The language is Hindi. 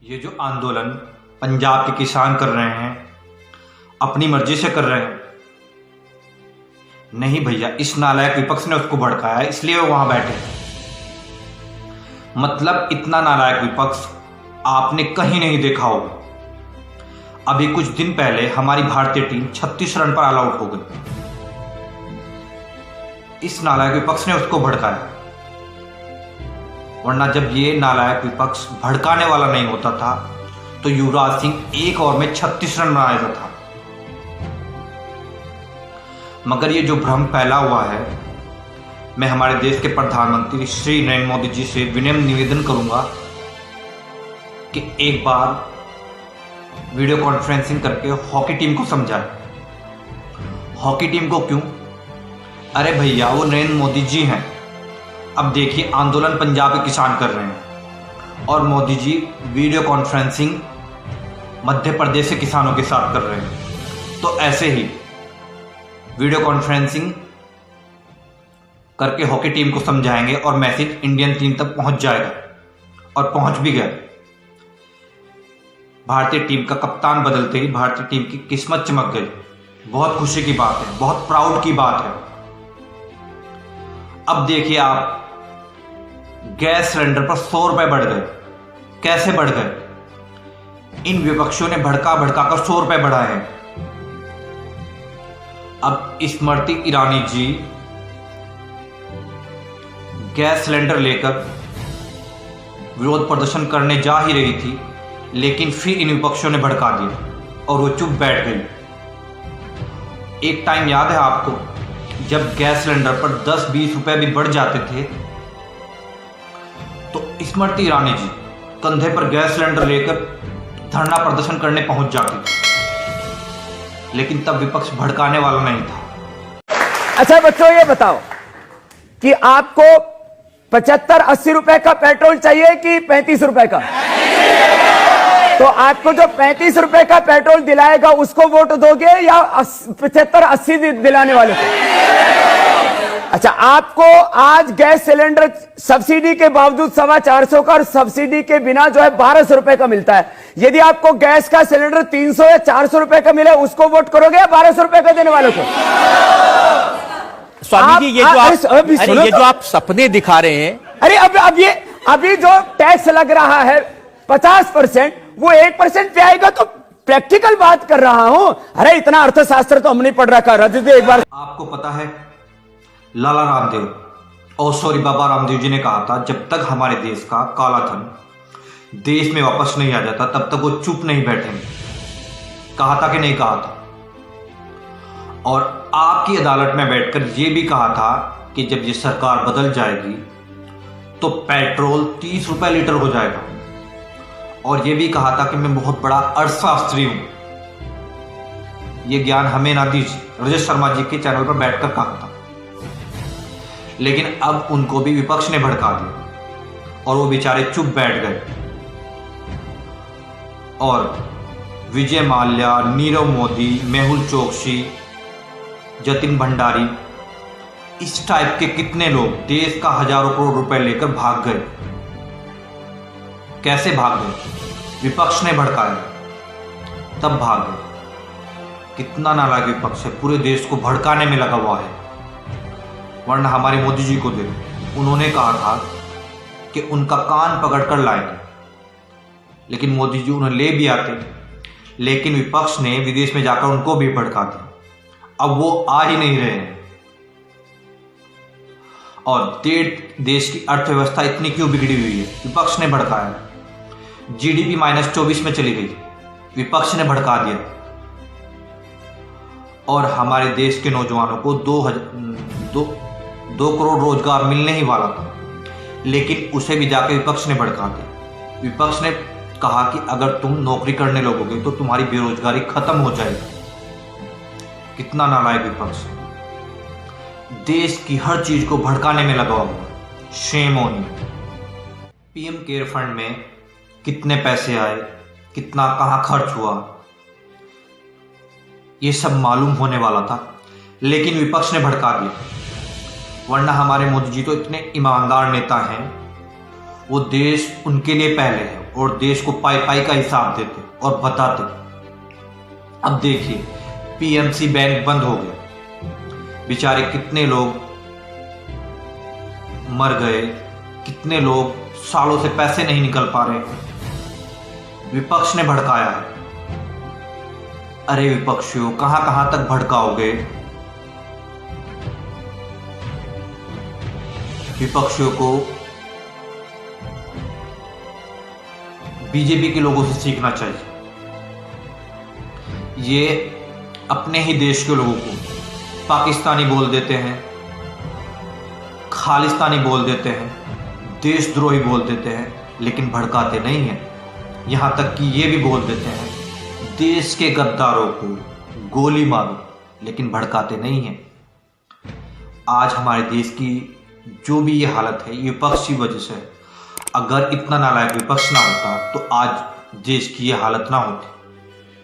ये जो आंदोलन पंजाब के किसान कर रहे हैं अपनी मर्जी से कर रहे हैं? नहीं भैया, इस नालायक विपक्ष ने उसको भड़काया इसलिए वो वहां बैठे। मतलब इतना नालायक विपक्ष आपने कहीं नहीं देखा होगा। अभी कुछ दिन पहले हमारी भारतीय टीम 36 रन पर ऑल आउट हो गई। इस नालायक विपक्ष ने उसको भड़काया, वरना जब ये नालायक विपक्ष भड़काने वाला नहीं होता था तो युवराज सिंह एक ओवर में 36 रन बना देता था। मगर ये जो भ्रम फैला हुआ है, मैं हमारे देश के प्रधानमंत्री श्री नरेंद्र मोदी जी से विनम्र निवेदन करूंगा कि एक बार वीडियो कॉन्फ्रेंसिंग करके हॉकी टीम को समझाएं। हॉकी टीम को क्यों? अरे भैया, वो नरेंद्र मोदी जी हैं। अब देखिए, आंदोलन पंजाब के किसान कर रहे हैं और मोदी जी वीडियो कॉन्फ्रेंसिंग मध्य प्रदेश के किसानों के साथ कर रहे हैं। तो ऐसे ही वीडियो कॉन्फ्रेंसिंग करके हॉकी टीम को समझाएंगे और मैसेज इंडियन टीम तक पहुंच जाएगा, और पहुंच भी गया। भारतीय टीम का कप्तान बदलते ही भारतीय टीम की किस्मत चमक गई। बहुत खुशी की बात है, बहुत प्राउड की बात है। अब देखिए आप, गैस सिलेंडर पर 100 रुपए बढ़ गए। कैसे बढ़ गए? इन विपक्षियों ने भड़का भड़का कर 100 रुपए बढ़ाए हैं। अब स्मृति ईरानी जी गैस सिलेंडर लेकर विरोध प्रदर्शन करने जा ही रही थी, लेकिन फिर इन विपक्षियों ने भड़का दिया और वो चुप बैठ गई। एक टाइम याद है आपको, जब गैस सिलेंडर पर 10-20 रुपए भी बढ़ जाते थे तो स्मृति ईरानी जी कंधे पर गैस सिलेंडर लेकर धरना प्रदर्शन करने पहुंच जाती थी, लेकिन तब विपक्ष भड़काने वाला नहीं था। अच्छा बच्चों, ये बताओ कि आपको 75-80 रुपए का पेट्रोल चाहिए कि 35 रुपए का? तो आपको जो 35 रुपए का पेट्रोल दिलाएगा उसको वोट दोगे या 75-80 दिलाने वाले को? अच्छा, आपको आज गैस सिलेंडर सब्सिडी के बावजूद 425 का और सब्सिडी के बिना जो है 1200 रुपए का मिलता है। यदि आपको गैस का सिलेंडर 300 या 400 रुपए का मिले, उसको वोट करोगे या 1200 रुपए का देने वालों को? स्वामी जी, ये जो आप सपने दिखा रहे हैं, अरे अभी जो टैक्स लग रहा है 50%, वो 1% पे आएगा। तो प्रैक्टिकल बात कर रहा हूं। अरे इतना अर्थशास्त्र तो हम नहीं पढ़ रखा। रजत एक बार, आपको पता है लाला रामदेव और सॉरी बाबा रामदेव जी ने कहा था, जब तक हमारे देश का काला धन देश में वापस नहीं आ जाता तब तक वो चुप नहीं बैठेंगे। कहा था कि नहीं कहा था? और आपकी अदालत में बैठकर यह भी कहा था कि जब ये सरकार बदल जाएगी तो पेट्रोल 30 रुपए लीटर हो जाएगा। और यह भी कहा था कि मैं बहुत बड़ा अर्थशास्त्री हूं। यह ज्ञान हमें ना दीजिए, रजत शर्मा जी के चैनल पर बैठकर कहा था। लेकिन अब उनको भी विपक्ष ने भड़का दिया और वो बेचारे चुप बैठ गए। और विजय माल्या, नीरव मोदी, मेहुल चोकसी, जतिन भंडारी, इस टाइप के कितने लोग देश का हजारों करोड़ रुपए लेकर भाग गए। कैसे भाग गए? विपक्ष ने भड़काया, तब भाग गए। कितना नालायक विपक्ष है, पूरे देश को भड़काने में लगा हुआ है। वरना हमारे मोदी जी को देखो, उन्होंने कहा था कि उनका कान पकड़कर लाएंगे, लेकिन मोदी जी उन्हें ले भी आते, लेकिन विपक्ष ने विदेश में जाकर उनको भी भड़का दिया। अब वो आ ही नहीं रहे हैं। और देश की अर्थव्यवस्था इतनी क्यों बिगड़ी हुई है? विपक्ष ने भड़काया। जीडीपी -24 में चली गई, विपक्ष ने भड़का दिया। और हमारे देश के नौजवानों को 2 करोड़ रोजगार मिलने ही वाला था, लेकिन उसे भी जाकर विपक्ष ने भड़का दिया। विपक्ष ने कहा कि अगर तुम नौकरी करने लगोगे तो तुम्हारी बेरोजगारी खत्म हो जाएगी। कितना नालायक विपक्ष है, देश की हर चीज को भड़काने में लगा हुआ। Shame on you. PM care fund में कितने पैसे आए, कितना कहां खर्च हुआ, यह सब मालूम होने वाला था, लेकिन विपक्ष ने भड़का दिया। वरना हमारे मोदी जी तो इतने ईमानदार नेता हैं, वो देश उनके लिए पहले है और देश को पाई पाई का हिसाब देते और बताते। अब देखिए, पीएमसी बैंक बंद हो गया, बेचारे कितने लोग मर गए, कितने लोग सालों से पैसे नहीं निकल पा रहे। विपक्ष ने भड़काया है। अरे विपक्षियों, कहां कहां तक भड़काओगे? विपक्षियों को बीजेपी के लोगों से सीखना चाहिए। ये अपने ही देश के लोगों को पाकिस्तानी बोल देते हैं, खालिस्तानी बोल देते हैं, देशद्रोही बोल देते हैं, लेकिन भड़काते नहीं हैं। यहां तक कि ये भी बोल देते हैं देश के गद्दारों को गोली मारो, लेकिन भड़काते नहीं हैं। आज हमारे देश की जो भी ये हालत है, ये विपक्ष की वजह से। अगर इतना नालायक विपक्ष ना होता तो आज देश की ये हालत ना होती।